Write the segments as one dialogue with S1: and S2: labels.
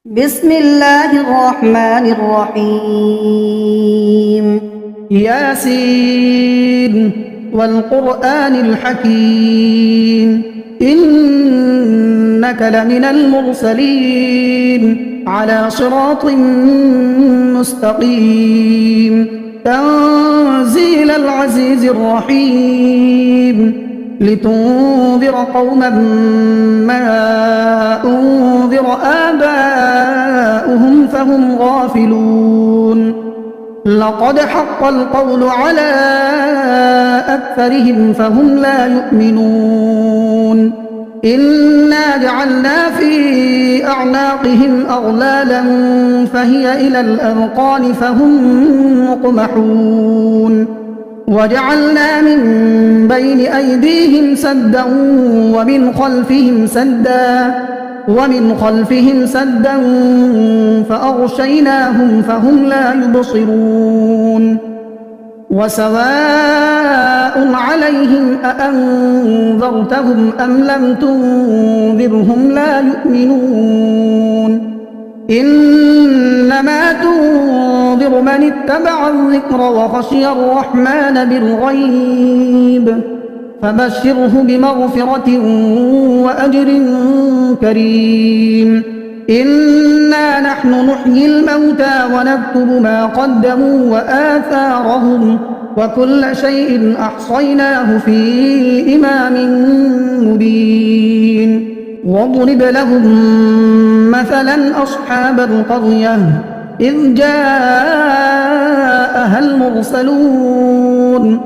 S1: بسم الله الرحمن الرحيم.
S2: ياسين والقرآن الحكيم إنك لمن المرسلين على صراط مستقيم تنزيل العزيز الرحيم لتنذر قوما ما أنذر آباؤهم فهم غافلون لقد حق القول على أكثرهم فهم لا يؤمنون إنا جعلنا في أعناقهم أغلالا فهي إلى الأذقان فهم مقمحون وجعلنا من بين أيديهم سدا ومن خلفهم سدا فأغشيناهم فهم لا يبصرون وسواء عليهم أأنذرتهم أم لم تنذرهم لا يؤمنون إنما تنذر من اتبع الذكر وخشي الرحمن بالغيب فبشره بمغفرة وأجر كريم إنا نحن نحيي الموتى ونكتب ما قدموا وآثارهم وكل شيء أحصيناه في إمام مبين واضرب لهم مثلا أصحاب القرية إذ جاءها المرسلون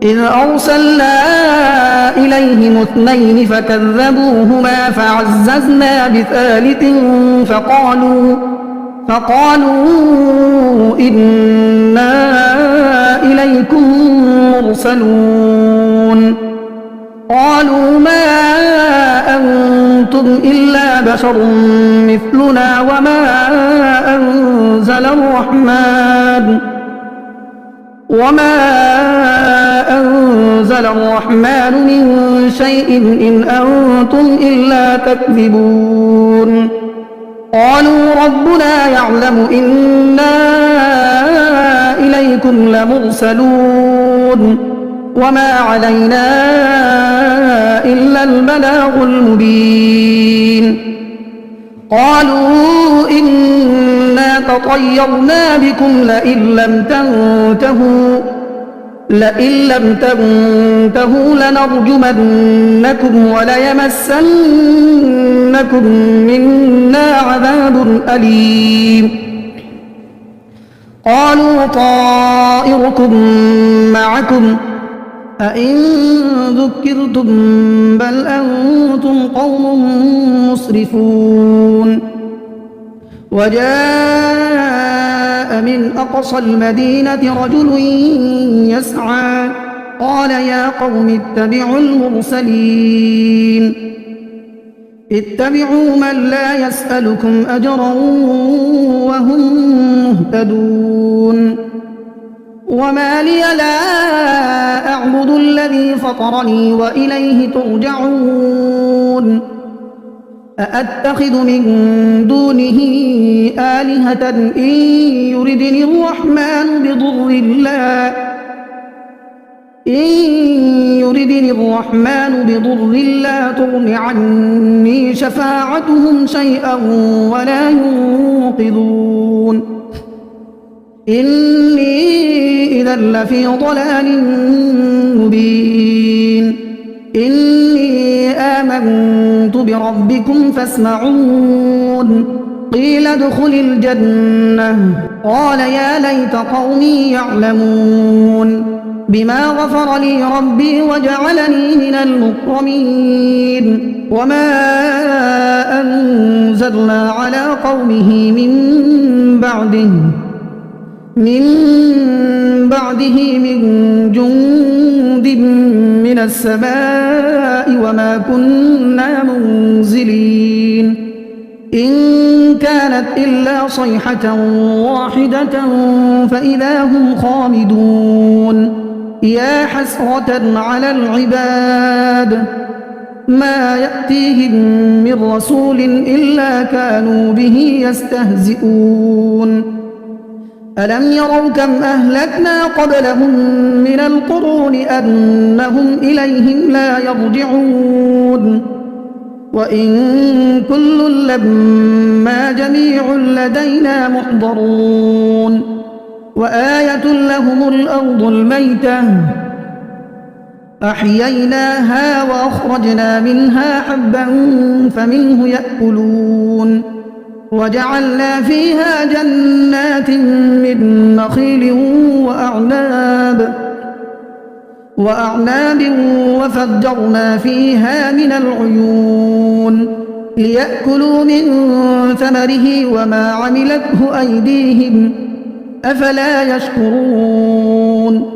S2: إذ أرسلنا إليهم اثنين فكذبوهما فعززنا بثالث فقالوا إنا إليكم مرسلون قالوا ما أنتم إلا بشر مثلنا وما أنزل الرحمن من شيء إن أنتم إلا تكذبون قالوا ربنا يعلم إنا إليكم لمرسلون وما علينا إلا البلاغ المبين قالوا إنا تطيرنا بكم لئن لم تنتهوا لنرجمنكم وليمسنكم منا عذاب أليم قالوا طائركم معكم أئن ذكرتم بل أنتم قوم مسرفون وجاء من أقصى المدينة رجل يسعى قال يا قوم اتبعوا المرسلين اتبعوا من لا يسألكم أجرا وهم مهتدون وما لي لا أعبد الذي فطرني وإليه ترجعون أأتخذ من دونه آلهة إن يردني الرحمن بضر لا تغن عني شفاعتهم شيئا ولا ينقذون إني إذا لفي ضلال مبين إني آمنت بربكم فاسمعون قيل ادخل الجنة قال يا ليت قومي يعلمون بما غفر لي ربي وجعلني من المكرمين وما أنزلنا على قومه من بعده من جند من السماء وما كنا منزلين إن كانت إلا صيحة واحدة فإذا هم خامدون يا حسرة على العباد ما يأتيهم من رسول إلا كانوا به يستهزئون ألم يروا كم أهلكنا قبلهم من القرون أنهم إليهم لا يرجعون وإن كل لما جميع لدينا محضرون وآية لهم الأرض الميتة أحييناها وأخرجنا منها حبا فمنه يأكلون وجعلنا فيها جنات من نخيل وأعناب وفجرنا فيها من العيون ليأكلوا من ثمره وما عملته أيديهم أفلا يشكرون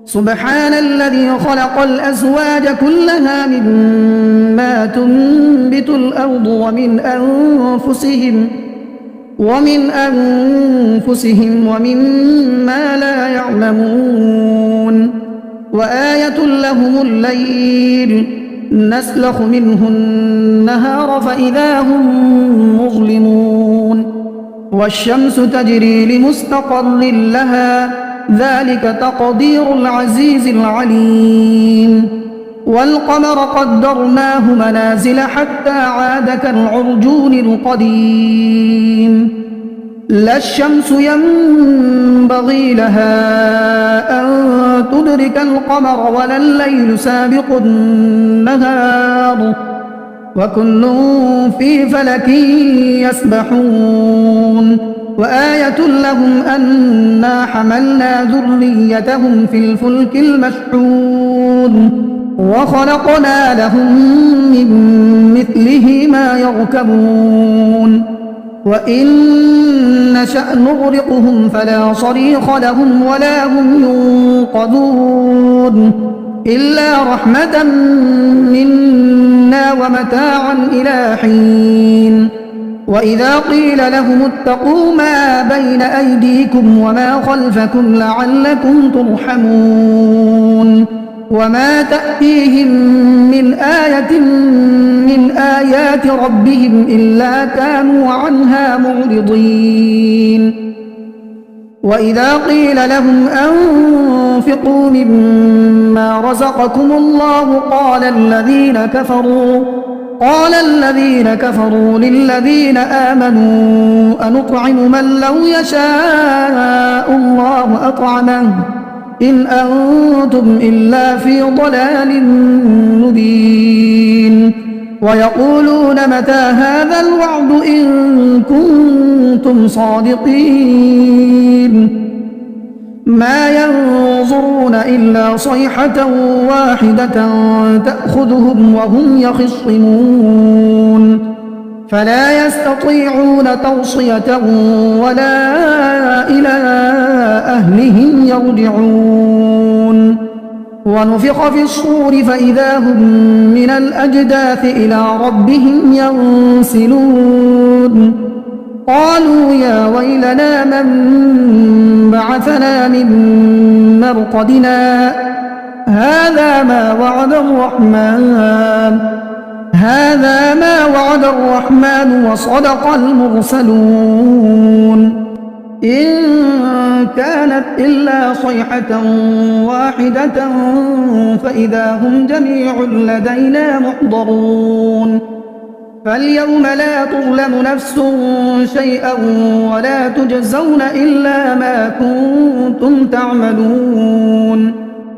S2: سبحان الذي خلق الأزواج كلها مما تنبت الأرض ومن أنفسهم ومما لا يعلمون وآية لهم الليل نسلخ منه النهار فإذا هم مظلمون والشمس تجري لمستقر لها ذلك تقدير العزيز العليم والقمر قدرناه منازل حتى عاد كالعرجون القديم لا الشمس ينبغي لها أن تدرك القمر ولا الليل سابق النهار وكل في فلك يسبحون وآية لهم أنا حملنا ذريتهم في الفلك المشحون وخلقنا لهم من مثله ما يركبون وإن نشأ نغرقهم فلا صريخ لهم ولا هم ينقذون إلا رحمة منا ومتاعا إلى حين وإذا قيل لهم اتقوا ما بين أيديكم وما خلفكم لعلكم ترحمون وما تأتيهم من آية من آيات ربهم إلا كانوا عنها معرضين وإذا قيل لهم أنفقوا مما رزقكم الله قال الذين كفروا للذين آمنوا أنطعم من لو يشاء الله أطعمه إن أنتم إلا في ضلال مبين ويقولون متى هذا الوعد إن كنتم صادقين ما ينظرون إلا صيحة واحدة تأخذهم وهم يخصمون فلا يستطيعون توصية ولا إلى أهلهم يرجعون ونفخ في الصور فإذا هم من الأجداث إلى ربهم ينسلون قالوا يا ويلنا من بعثنا من مرقدنا هذا ما وعد الرحمن وصدق المرسلون إن كانت إلا صيحة واحدة فإذا هم جميع لدينا محضرون فاليوم لا تظلم نفس شيئا ولا تجزون إلا ما كنتم تعملون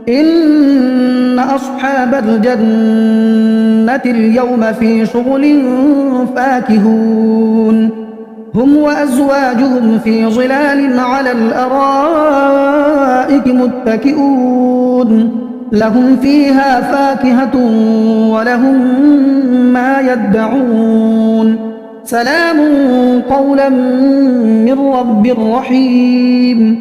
S2: إن أصحاب الجنة اليوم في شغل فاكهون هم وأزواجهم في ظلال على الأرائك متكئون لهم فيها فاكهة ولهم ما يدعون سلام قولا من رب رحيم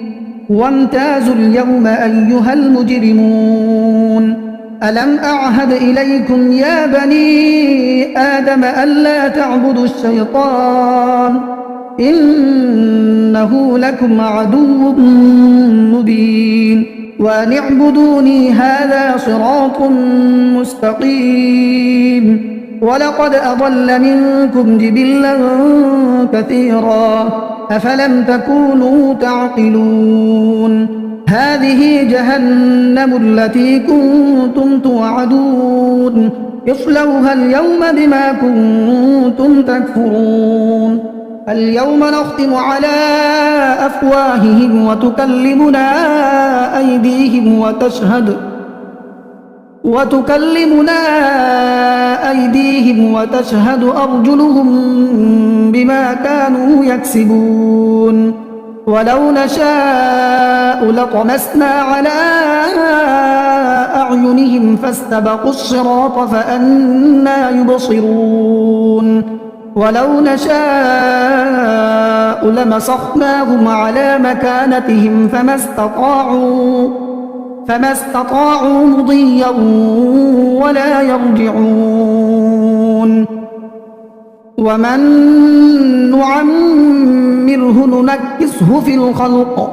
S2: وامتازوا اليوم أيها المجرمون ألم أعهد إليكم يا بني آدم ألا تعبدوا الشيطان إنه لكم عدو مبين وأن اعبدوني هذا صراط مستقيم ولقد أضل منكم جبلا كثيرا أفلم تكونوا تعقلون هذه جهنم التي كنتم توعدون اصلوها اليوم بما كنتم تكفرون اليوم نختم على أفواههم وتكلمنا أيديهم وتشهد أرجلهم بما كانوا يكسبون ولو نشاء لطمسنا على أعينهم فاستبقوا الصراط فأنى يبصرون ولو نشاء لمسخناهم على مكانتهم فما استطاعوا مضيا ولا يرجعون ومن نعمره ننكسه في الخلق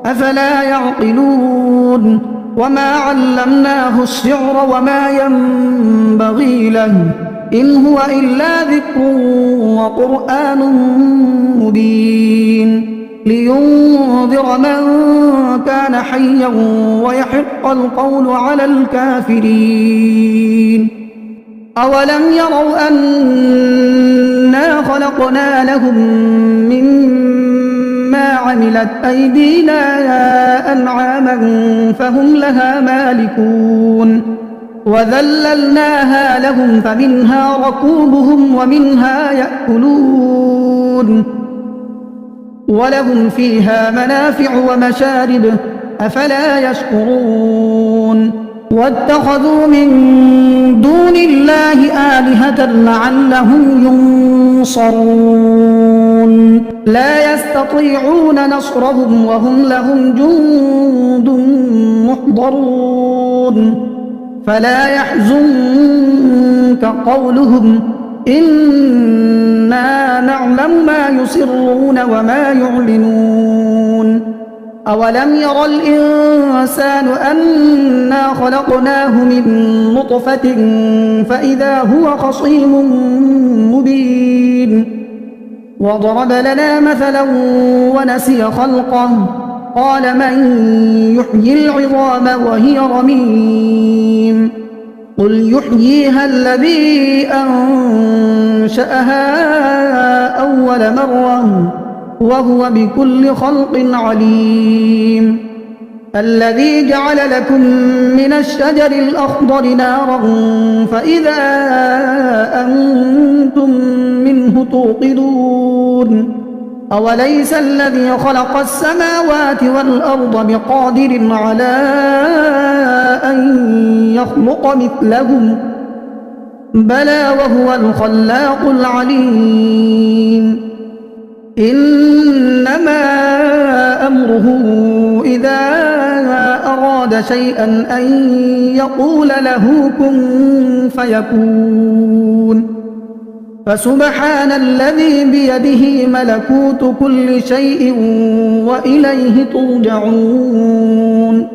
S2: أفلا يعقلون وما علمناه الشعر وما ينبغي له إن هو إلا ذكر وقرآن مبين لينذر من كان حيا ويحق القول على الكافرين أولم يروا أنا خلقنا لهم مما عملت أيدينا أنعاما فهم لها مالكون وذللناها لهم فمنها ركوبهم ومنها يأكلون ولهم فيها منافع ومشارب أفلا يشكرون واتخذوا من دون الله آلهة لعلهم ينصرون لا يستطيعون نصرهم وهم لهم جند محضرون فلا يحزنك قولهم إنا نعلم ما يسرون وما يعلنون أولم ير الإنسان أنا خلقناه من نطفة فإذا هو خصيم مبين وضرب لنا مثلا ونسي خلقه قال من يحيي العظام وهي رميم قل يحييها الذي أنشأها أول مرة وهو بكل خلق عليم الذي جعل لكم من الشجر الأخضر نارا فإذا أنتم منه توقدون أوليس الذي خلق السماوات والأرض بقادر على أن يخلق مثلهم بلى وهو الخلاق العليم إنما أمره إذا أراد شيئا أن يقول له كن فيكون فسبحان الذي بيده ملكوت كل شيء وإليه ترجعون